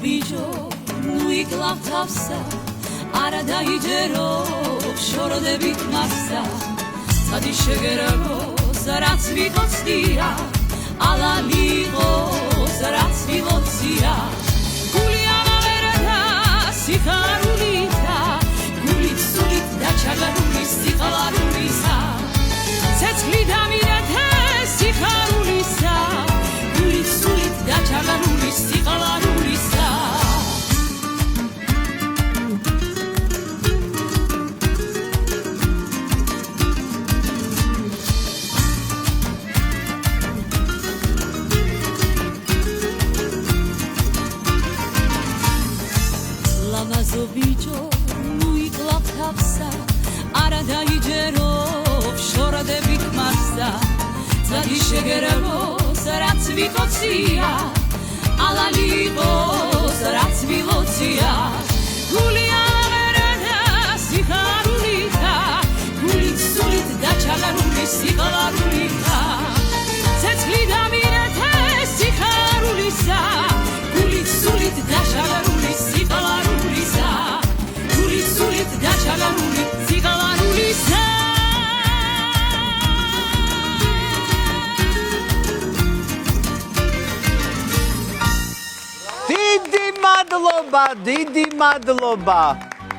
ბიჭო ნუ იკლავ თავსა არა დაიჯერო შორდებით მასა სადი შეგეროს რაც ვიყოცდია ალალიყოს რაც ვიღოცია გული ამავერდა სიხარულითა გულით სულით და ჩაგარული სიყალარულისა ცეცხლი დამირეთე სიხარულისა გულით სულით და ჩაგარული სიყალარულისა ლამაზო ბიჭო ნუ იკლავ თავსა არა დაიჯერო შორდებით მასა ძადი შეგეროს რაც ვიყოცია ალალიყოს რაც ვიღოცია გული ამავერდა სიხარულითა გულით სულით და ჩაგარული სიყალარულითა ცეცხლი დამირეთე სიხარულისა გულით სულით და ჩაგარული სიყალარულისა გულით სულით და ჩაგარული სიყალარულისა დიდი მადლობა